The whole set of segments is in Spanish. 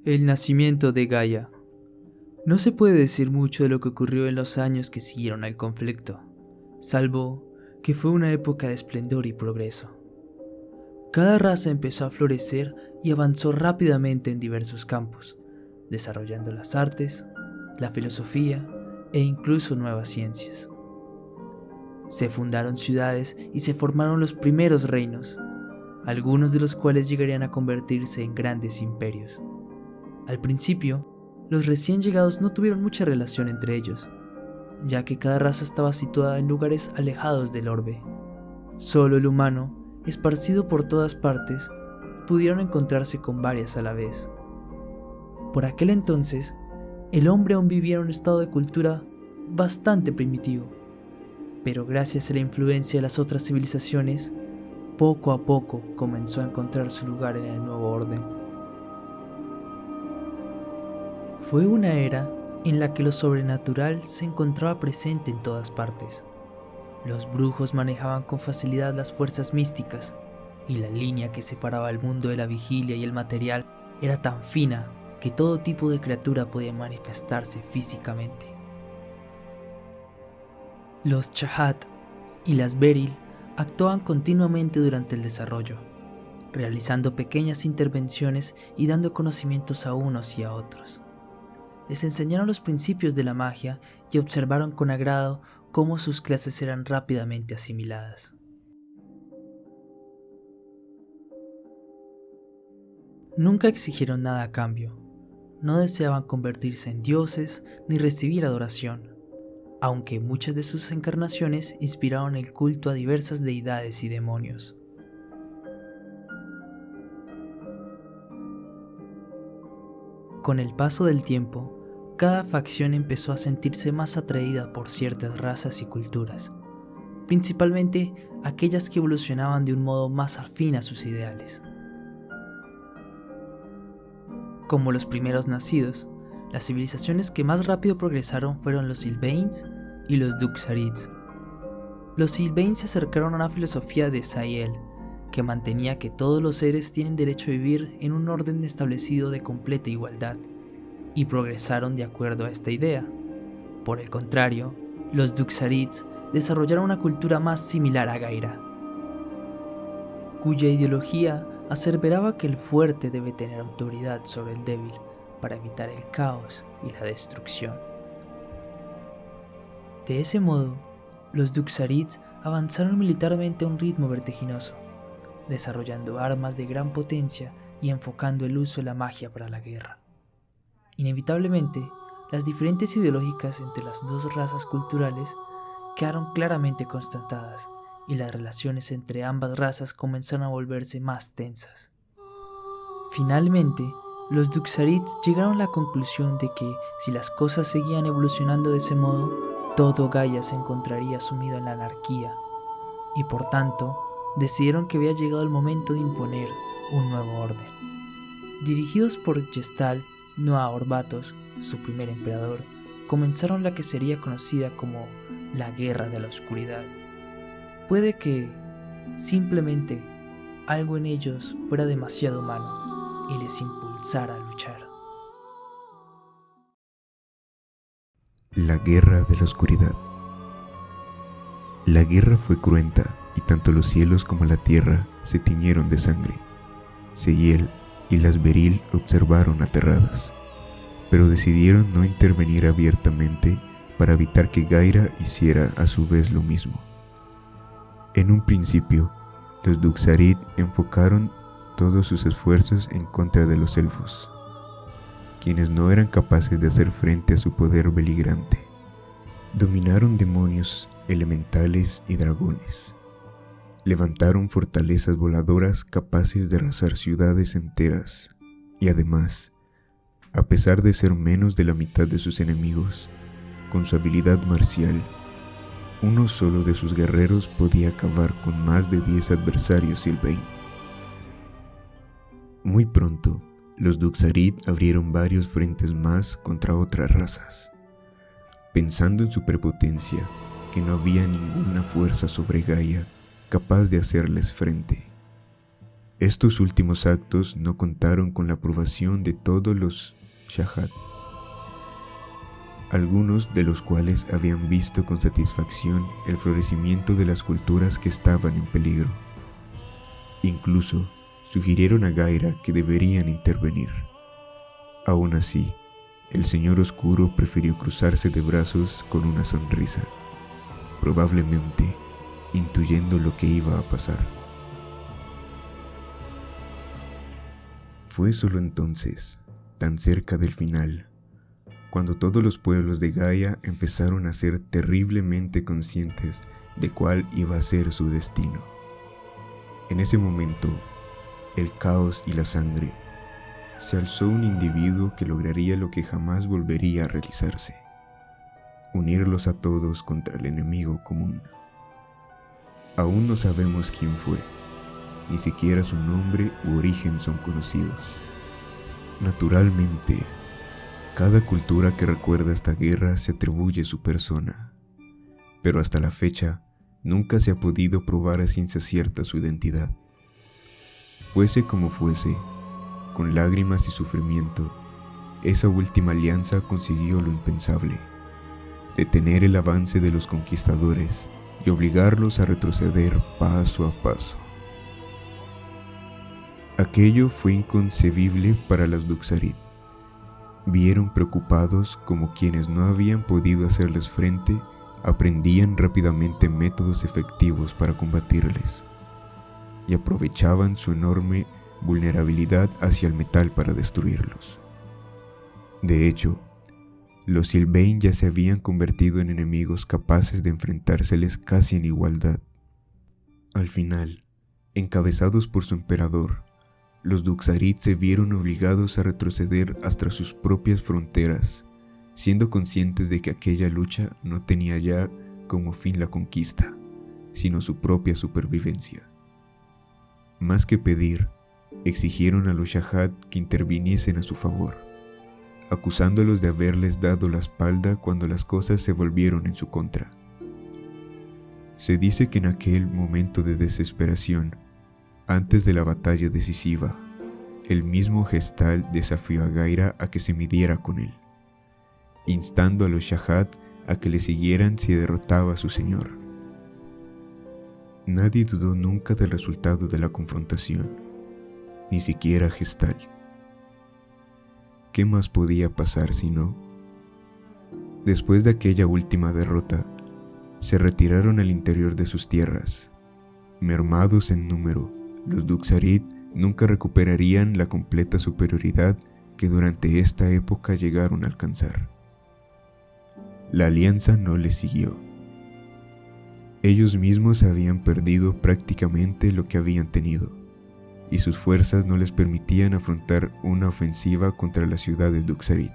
El nacimiento de Gaia. No se puede decir mucho de lo que ocurrió en los años que siguieron al conflicto, salvo que fue una época de esplendor y progreso. Cada raza empezó a florecer y avanzó rápidamente en diversos campos, desarrollando las artes, la filosofía e incluso nuevas ciencias. Se fundaron ciudades y se formaron los primeros reinos, algunos de los cuales llegarían a convertirse en grandes imperios. Al principio, los recién llegados no tuvieron mucha relación entre ellos, ya que cada raza estaba situada en lugares alejados del orbe. Solo el humano, esparcido por todas partes, pudieron encontrarse con varias a la vez. Por aquel entonces, el hombre aún vivía en un estado de cultura bastante primitivo, pero gracias a la influencia de las otras civilizaciones, poco a poco comenzó a encontrar su lugar en el nuevo orden. Fue una era en la que lo sobrenatural se encontraba presente en todas partes. Los brujos manejaban con facilidad las fuerzas místicas, y la línea que separaba el mundo de la vigilia y el material era tan fina que todo tipo de criatura podía manifestarse físicamente. Los Chahat y las Beril actuaban continuamente durante el desarrollo, realizando pequeñas intervenciones y dando conocimientos a unos y a otros. Les enseñaron los principios de la magia y observaron con agrado cómo sus clases eran rápidamente asimiladas. Nunca exigieron nada a cambio, no deseaban convertirse en dioses ni recibir adoración, aunque muchas de sus encarnaciones inspiraron el culto a diversas deidades y demonios. Con el paso del tiempo, cada facción empezó a sentirse más atraída por ciertas razas y culturas, principalmente aquellas que evolucionaban de un modo más afín a sus ideales. Como los primeros nacidos, las civilizaciones que más rápido progresaron fueron los Sylvains y los Duxarids. Los Sylvains se acercaron a una filosofía de Zayel, que mantenía que todos los seres tienen derecho a vivir en un orden establecido de completa igualdad, y progresaron de acuerdo a esta idea. Por el contrario, los Duxarids desarrollaron una cultura más similar a Gaira, cuya ideología aseveraba que el fuerte debe tener autoridad sobre el débil para evitar el caos y la destrucción. De ese modo, los Duxarids avanzaron militarmente a un ritmo vertiginoso, desarrollando armas de gran potencia y enfocando el uso de la magia para la guerra. Inevitablemente, las diferencias ideológicas entre las dos razas culturales quedaron claramente constatadas y las relaciones entre ambas razas comenzaron a volverse más tensas. Finalmente, los Duxarids llegaron a la conclusión de que si las cosas seguían evolucionando de ese modo, todo Gaia se encontraría sumido en la anarquía, y por tanto, decidieron que había llegado el momento de imponer un nuevo orden. Dirigidos por Gestal Noa Orbatos, su primer emperador, comenzaron la que sería conocida como la Guerra de la Oscuridad. Puede que, simplemente, algo en ellos fuera demasiado humano y les impulsara a luchar. La Guerra de la Oscuridad. La guerra fue cruenta y tanto los cielos como la tierra se tiñeron de sangre. Zayel y las Beril observaron aterradas, pero decidieron no intervenir abiertamente para evitar que Gaira hiciera a su vez lo mismo. En un principio, los Duxarid enfocaron todos sus esfuerzos en contra de los elfos, quienes no eran capaces de hacer frente a su poder beligerante. Dominaron demonios, elementales y dragones. Levantaron fortalezas voladoras capaces de arrasar ciudades enteras, y además, a pesar de ser menos de la mitad de sus enemigos, con su habilidad marcial, uno solo de sus guerreros podía acabar con más de 10 adversarios Sylvain. Muy pronto, los Duxarid abrieron varios frentes más contra otras razas, pensando en su prepotencia que no había ninguna fuerza sobre Gaia capaz de hacerles frente. Estos últimos actos no contaron con la aprobación de todos los Shahad, algunos de los cuales habían visto con satisfacción el florecimiento de las culturas que estaban en peligro. Incluso sugirieron a Gaira que deberían intervenir. Aún así, el Señor Oscuro prefirió cruzarse de brazos con una sonrisa, probablemente intuyendo lo que iba a pasar. Fue solo entonces, tan cerca del final, cuando todos los pueblos de Gaia empezaron a ser terriblemente conscientes de cuál iba a ser su destino. En ese momento, el caos y la sangre, se alzó un individuo que lograría lo que jamás volvería a realizarse: unirlos a todos contra el enemigo común. Aún no sabemos quién fue, ni siquiera su nombre u origen son conocidos. Naturalmente, cada cultura que recuerda esta guerra se atribuye su persona, pero hasta la fecha nunca se ha podido probar a ciencia cierta su identidad. Fuese como fuese, con lágrimas y sufrimiento, esa última alianza consiguió lo impensable: detener el avance de los conquistadores y obligarlos a retroceder paso a paso. Aquello fue inconcebible para los Duxarit. Vieron preocupados como quienes no habían podido hacerles frente aprendían rápidamente métodos efectivos para combatirles, y aprovechaban su enorme vulnerabilidad hacia el metal para destruirlos. De hecho, los Sylvain ya se habían convertido en enemigos capaces de enfrentárseles casi en igualdad. Al final, encabezados por su emperador, los Duxarit se vieron obligados a retroceder hasta sus propias fronteras, siendo conscientes de que aquella lucha no tenía ya como fin la conquista, sino su propia supervivencia. Más que pedir, exigieron a los Shahad que interviniesen a su favor, acusándolos de haberles dado la espalda cuando las cosas se volvieron en su contra. Se dice que en aquel momento de desesperación, antes de la batalla decisiva, el mismo Gestal desafió a Gaira a que se midiera con él, instando a los Shahad a que le siguieran si derrotaba a su señor. Nadie dudó nunca del resultado de la confrontación, ni siquiera Gestal. ¿Qué más podía pasar si no? Después de aquella última derrota, se retiraron al interior de sus tierras. Mermados en número, los Duxarit nunca recuperarían la completa superioridad que durante esta época llegaron a alcanzar. La alianza no les siguió. Ellos mismos habían perdido prácticamente lo que habían tenido, y sus fuerzas no les permitían afrontar una ofensiva contra las ciudades Duxarit.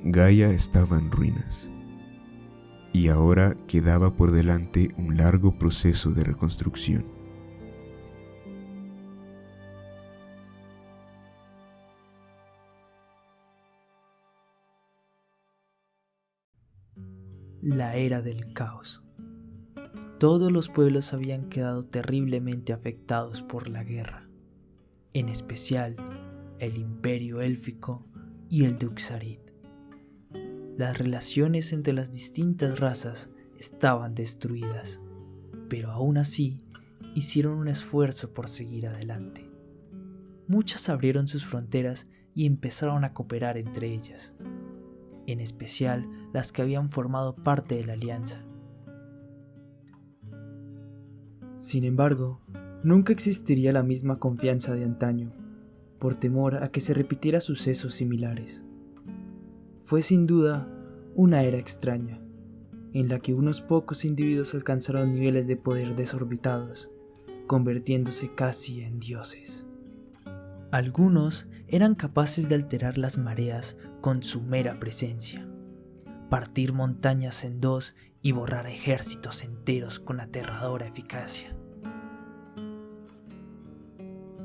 Gaia estaba en ruinas, y ahora quedaba por delante un largo proceso de reconstrucción. La era del caos. Todos los pueblos habían quedado terriblemente afectados por la guerra, en especial el Imperio Élfico y el Duxarit. Las relaciones entre las distintas razas estaban destruidas, pero aún así hicieron un esfuerzo por seguir adelante. Muchas abrieron sus fronteras y empezaron a cooperar entre ellas, en especial las que habían formado parte de la alianza. Sin embargo, nunca existiría la misma confianza de antaño, por temor a que se repitiera sucesos similares. Fue sin duda una era extraña, en la que unos pocos individuos alcanzaron niveles de poder desorbitados, convirtiéndose casi en dioses. Algunos eran capaces de alterar las mareas con su mera presencia, partir montañas en dos y borrar ejércitos enteros con aterradora eficacia.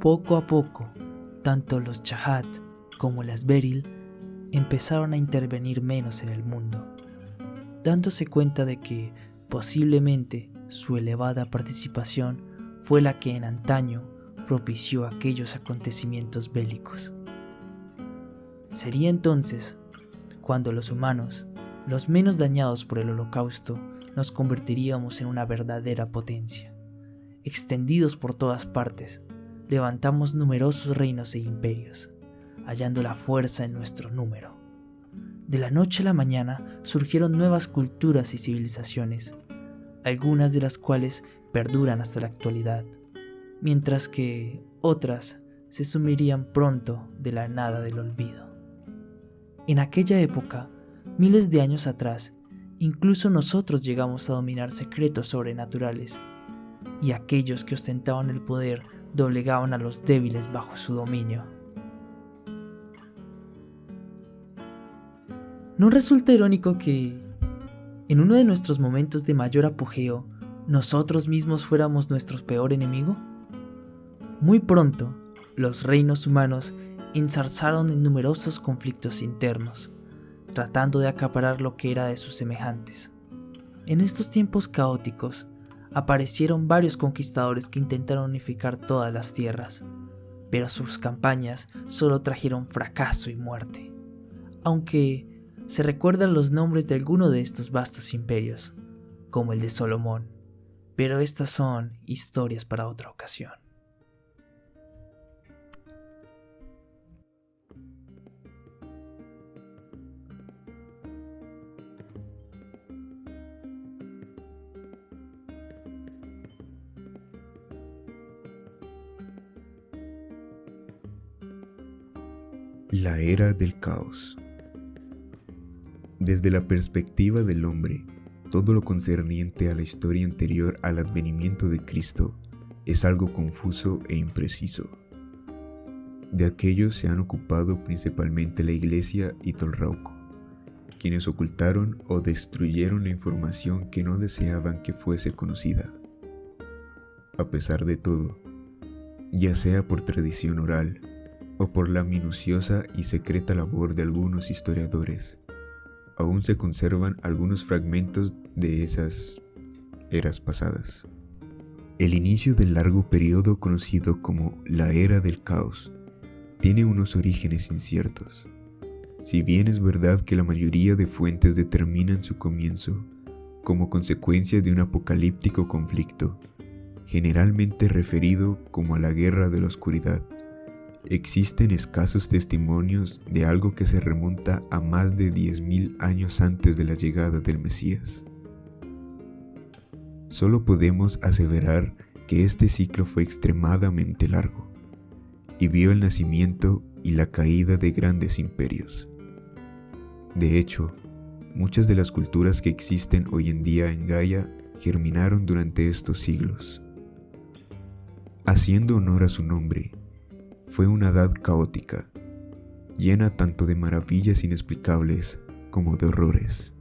Poco a poco, tanto los Shahad como las Beryl empezaron a intervenir menos en el mundo, dándose cuenta de que posiblemente su elevada participación fue la que en antaño propició aquellos acontecimientos bélicos. Sería entonces cuando los humanos, los menos dañados por el Holocausto, nos convertiríamos en una verdadera potencia. Extendidos por todas partes, levantamos numerosos reinos e imperios, hallando la fuerza en nuestro número. De la noche a la mañana surgieron nuevas culturas y civilizaciones, algunas de las cuales perduran hasta la actualidad, mientras que otras se sumirían pronto de la nada del olvido. En aquella época, miles de años atrás, incluso nosotros llegamos a dominar secretos sobrenaturales, y aquellos que ostentaban el poder doblegaban a los débiles bajo su dominio. ¿No resulta irónico que, en uno de nuestros momentos de mayor apogeo, nosotros mismos fuéramos nuestro peor enemigo? Muy pronto, los reinos humanos enzarzaron en numerosos conflictos internos, tratando de acaparar lo que era de sus semejantes. En estos tiempos caóticos, aparecieron varios conquistadores que intentaron unificar todas las tierras, pero sus campañas solo trajeron fracaso y muerte, aunque se recuerdan los nombres de algunos de estos vastos imperios, como el de Salomón, pero estas son historias para otra ocasión. La era del caos. Desde la perspectiva del hombre, todo lo concerniente a la historia anterior al advenimiento de Cristo es algo confuso e impreciso. De aquello se han ocupado principalmente la Iglesia y Tolrauco, quienes ocultaron o destruyeron la información que no deseaban que fuese conocida. A pesar de todo, ya sea por tradición oral o por la minuciosa y secreta labor de algunos historiadores, aún se conservan algunos fragmentos de esas eras pasadas. El inicio del largo periodo conocido como la Era del Caos tiene unos orígenes inciertos. Si bien es verdad que la mayoría de fuentes determinan su comienzo como consecuencia de un apocalíptico conflicto, generalmente referido como a la Guerra de la Oscuridad, existen escasos testimonios de algo que se remonta a más de 10.000 años antes de la llegada del Mesías. Solo podemos aseverar que este ciclo fue extremadamente largo y vio el nacimiento y la caída de grandes imperios. De hecho, muchas de las culturas que existen hoy en día en Gaia germinaron durante estos siglos. Haciendo honor a su nombre, fue una edad caótica, llena tanto de maravillas inexplicables como de horrores.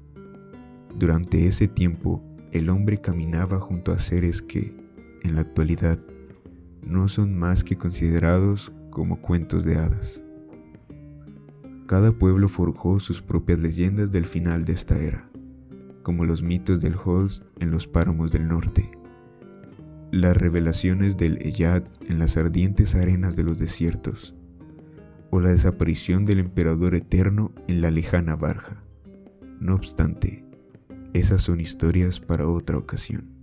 Durante ese tiempo, el hombre caminaba junto a seres que, en la actualidad, no son más que considerados como cuentos de hadas. Cada pueblo forjó sus propias leyendas del final de esta era, como los mitos del Holst en los páramos del norte, las revelaciones del Eyad en las ardientes arenas de los desiertos, o la desaparición del emperador eterno en la lejana Barja. No obstante, esas son historias para otra ocasión.